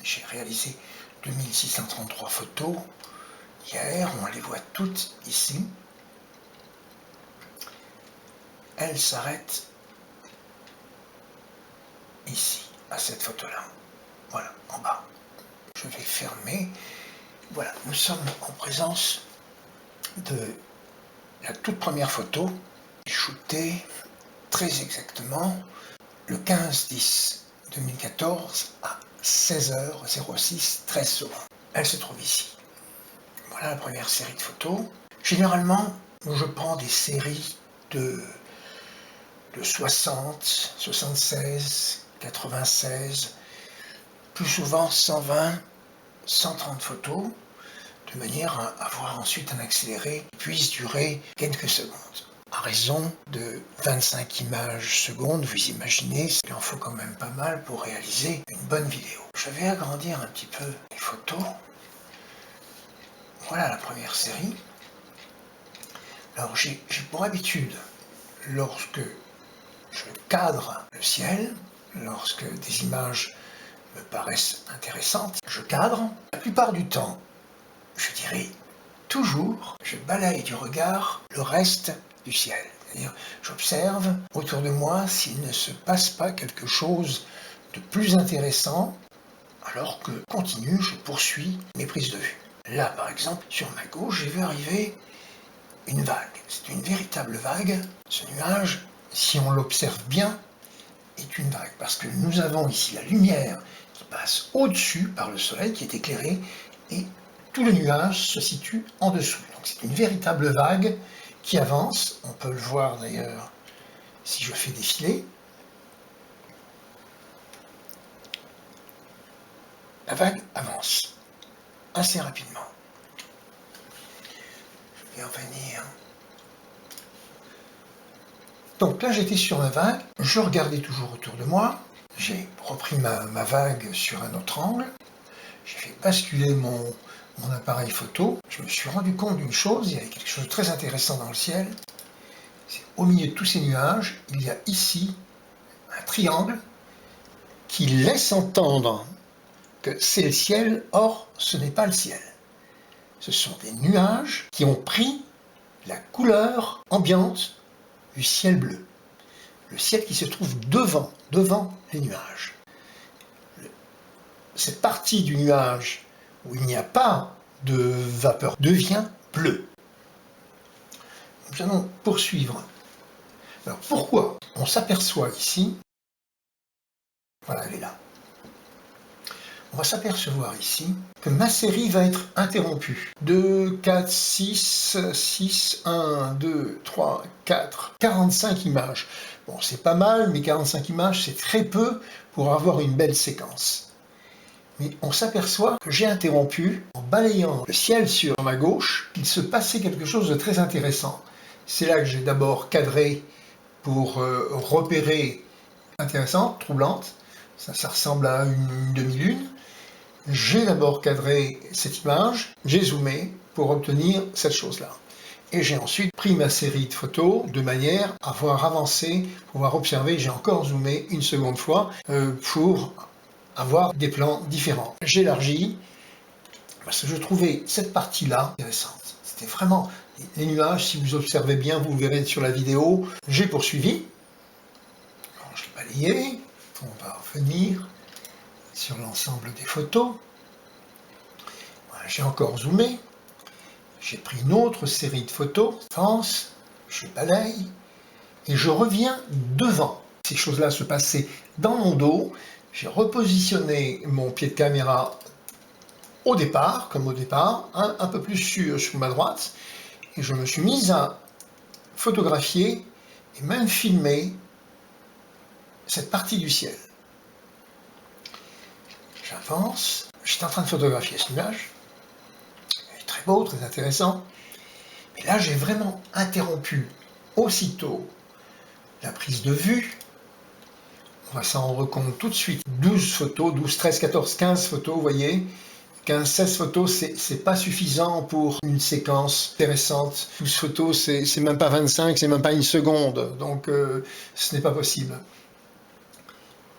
J'ai réalisé 2633 photos hier, on les voit toutes ici. Elle s'arrête ici, à cette photo-là. Voilà, en bas. Je vais fermer. Voilà, nous sommes en présence de la toute première photo, shootée très exactement le 15/10/2014 à 16h06 13 secondes. Elle se trouve ici. Voilà la première série de photos. Généralement, je prends des séries de 60, 76, 96, plus souvent 120, 130 photos, de manière à avoir ensuite un accéléré qui puisse durer quelques secondes. À raison de 25 images secondes, vous imaginez qu'il en faut quand même pas mal pour réaliser une bonne vidéo. Je vais agrandir un petit peu les photos. Voilà la première série. Alors j'ai pour habitude, lorsque je cadre le ciel, lorsque des images me paraissent intéressantes, je cadre. La plupart du temps, je dirais toujours, je balaye du regard le reste du ciel. C'est-à-dire, j'observe autour de moi s'il ne se passe pas quelque chose de plus intéressant, alors que continue, je poursuis mes prises de vue. Là, par exemple, sur ma gauche, j'ai vu arriver une vague. C'est une véritable vague. Ce nuage, si on l'observe bien, est une vague, parce que nous avons ici la lumière qui passe au-dessus par le soleil, qui est éclairé, et tout le nuage se situe en dessous. Donc c'est une véritable vague qui avance. On peut le voir d'ailleurs si je fais défiler. La vague avance assez rapidement. Je vais en venir. Donc là j'étais sur la vague, je regardais toujours autour de moi, j'ai repris ma vague sur un autre angle, j'ai fait basculer mon appareil photo, je me suis rendu compte d'une chose, il y avait quelque chose de très intéressant dans le ciel. C'est au milieu de tous ces nuages, il y a ici un triangle qui laisse entendre que c'est le ciel, or ce n'est pas le ciel. Ce sont des nuages qui ont pris la couleur ambiante du ciel bleu. Le ciel qui se trouve devant les nuages. Cette partie du nuage où il n'y a pas de vapeur devient bleue. Nous allons poursuivre. Alors pourquoi on s'aperçoit ici, voilà, elle est là. On va s'apercevoir ici que ma série va être interrompue. 2, 4, 6, 6, 1, 2, 3, 4, 45 images. Bon, c'est pas mal, mais 45 images, c'est très peu pour avoir une belle séquence. Mais on s'aperçoit que j'ai interrompu, en balayant le ciel sur ma gauche, qu'il se passait quelque chose de très intéressant. C'est là que j'ai d'abord cadré pour repérer intéressante, troublante. Ça ressemble à une demi-lune. J'ai d'abord cadré cette image, j'ai zoomé pour obtenir cette chose-là. Et j'ai ensuite pris ma série de photos de manière à pouvoir avancer, pouvoir observer. J'ai encore zoomé une seconde fois pour avoir des plans différents. J'élargis parce que je trouvais cette partie-là intéressante. C'était vraiment les nuages, si vous observez bien, vous le verrez sur la vidéo. J'ai poursuivi. Alors, je l'ai balayé. On va revenir sur l'ensemble des photos. Voilà, j'ai encore zoomé. J'ai pris une autre série de photos. J'avance, je balaye et je reviens devant. Ces choses-là se passaient dans mon dos. J'ai repositionné mon pied de caméra au départ, comme au départ, un peu plus sur ma droite, et je me suis mis à photographier et même filmer cette partie du ciel. J'avance, j'étais en train de photographier ce nuage, il est très beau, très intéressant, mais là j'ai vraiment interrompu aussitôt la prise de vue. On va s'en rendre compte tout de suite. 12 photos, 12, 13, 14, 15 photos, vous voyez. 15, 16 photos, c'est pas suffisant pour une séquence intéressante. 12 photos, c'est même pas 25, c'est même pas une seconde. Donc, ce n'est pas possible.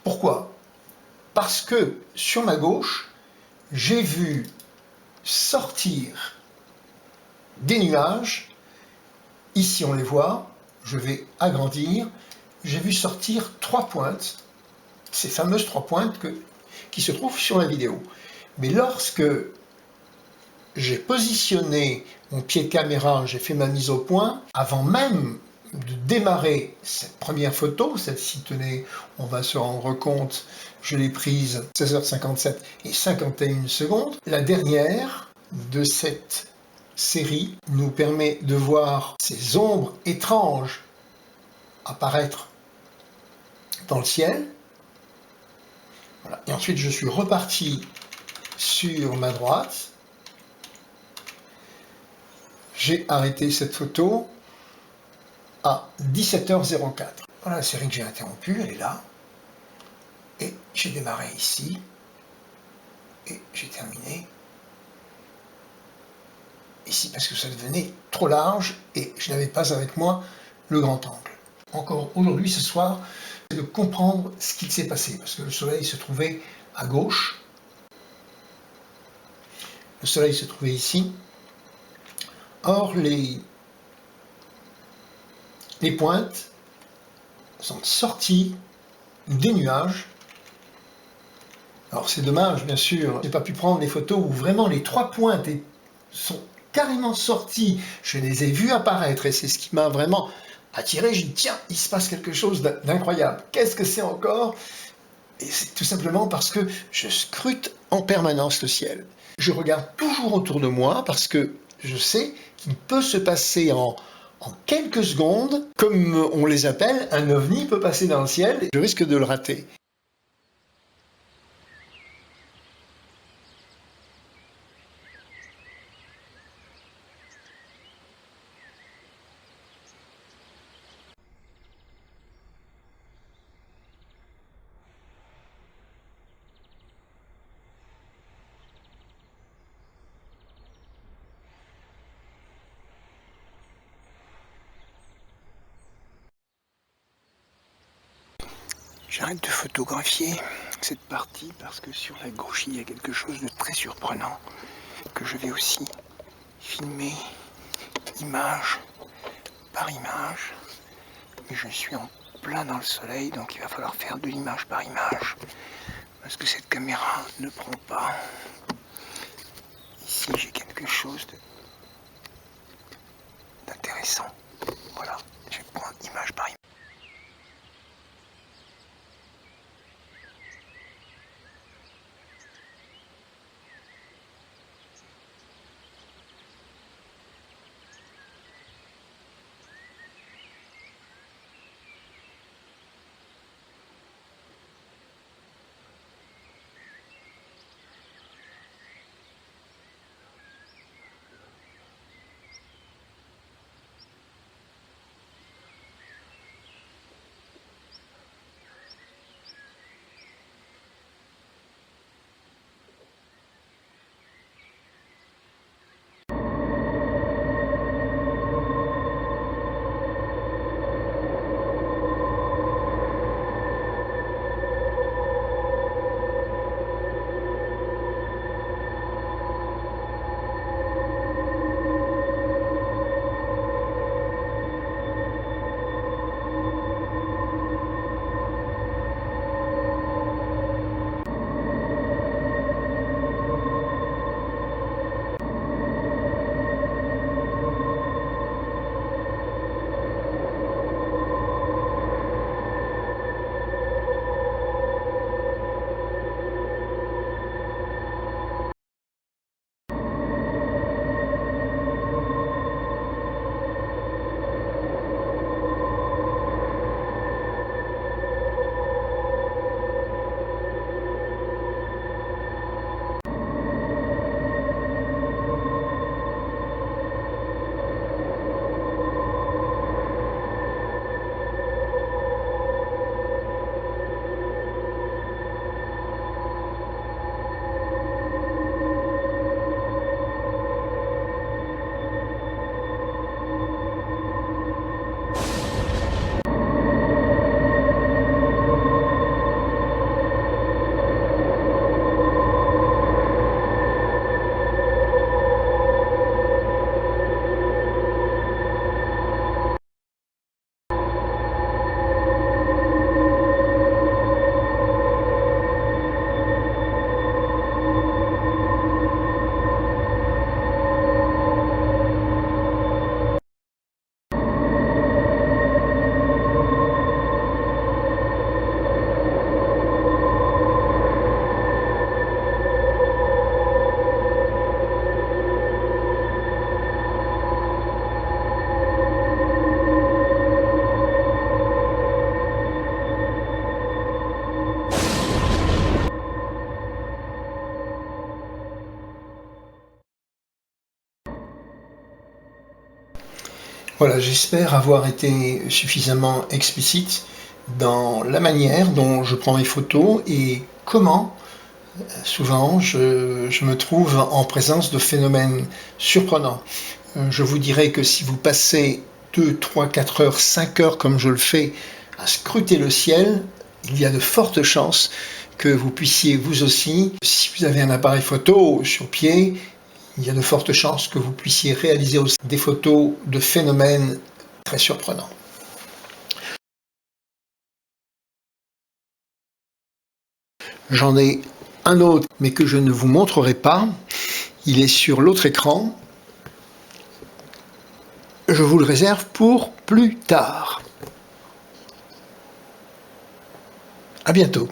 Pourquoi? Parce que sur ma gauche, j'ai vu sortir des nuages. Ici, on les voit. Je vais agrandir. J'ai vu sortir 3 pointes, ces fameuses 3 pointes qui se trouvent sur la vidéo. Mais lorsque j'ai positionné mon pied de caméra, j'ai fait ma mise au point, avant même de démarrer cette première photo, celle-ci, tenez, on va se rendre compte, je l'ai prise 16h57 et 51 secondes. La dernière de cette série nous permet de voir ces ombres étranges apparaître dans le ciel. Voilà. Et ensuite, je suis reparti sur ma droite. J'ai arrêté cette photo à 17h04. Voilà la série que j'ai interrompue, elle est là. Et j'ai démarré ici. Et j'ai terminé ici parce que ça devenait trop large et je n'avais pas avec moi le grand angle. Encore aujourd'hui, ce soir, c'est de comprendre ce qui s'est passé parce que le soleil se trouvait à gauche. Le soleil se trouvait ici. Or, les pointes sont sorties des nuages. Alors c'est dommage, bien sûr, j'ai pas pu prendre les photos où vraiment les 3 pointes sont carrément sorties. Je les ai vues apparaître et c'est ce qui m'a vraiment attiré. J'ai dit tiens, il se passe quelque chose d'incroyable. Qu'est-ce que c'est encore? Et c'est tout simplement parce que je scrute en permanence le ciel. Je regarde toujours autour de moi parce que je sais qu'il peut se passer en quelques secondes, comme on les appelle, un ovni peut passer dans le ciel et je risque de le rater. J'arrête de photographier cette partie parce que sur la gauche il y a quelque chose de très surprenant que je vais aussi filmer image par image. Mais je suis en plein dans le soleil donc il va falloir faire de l'image par image parce que cette caméra ne prend pas. Ici j'ai quelque chose d'intéressant. Voilà, je vais prendre image par image. Voilà, j'espère avoir été suffisamment explicite dans la manière dont je prends mes photos et comment souvent je me trouve en présence de phénomènes surprenants. Je vous dirais que si vous passez 2, 3, 4 heures, 5 heures comme je le fais à scruter le ciel, il y a de fortes chances que vous puissiez vous aussi, si vous avez un appareil photo sur pied, il y a de fortes chances que vous puissiez réaliser aussi des photos de phénomènes très surprenants. J'en ai un autre, mais que je ne vous montrerai pas. Il est sur l'autre écran. Je vous le réserve pour plus tard. À bientôt.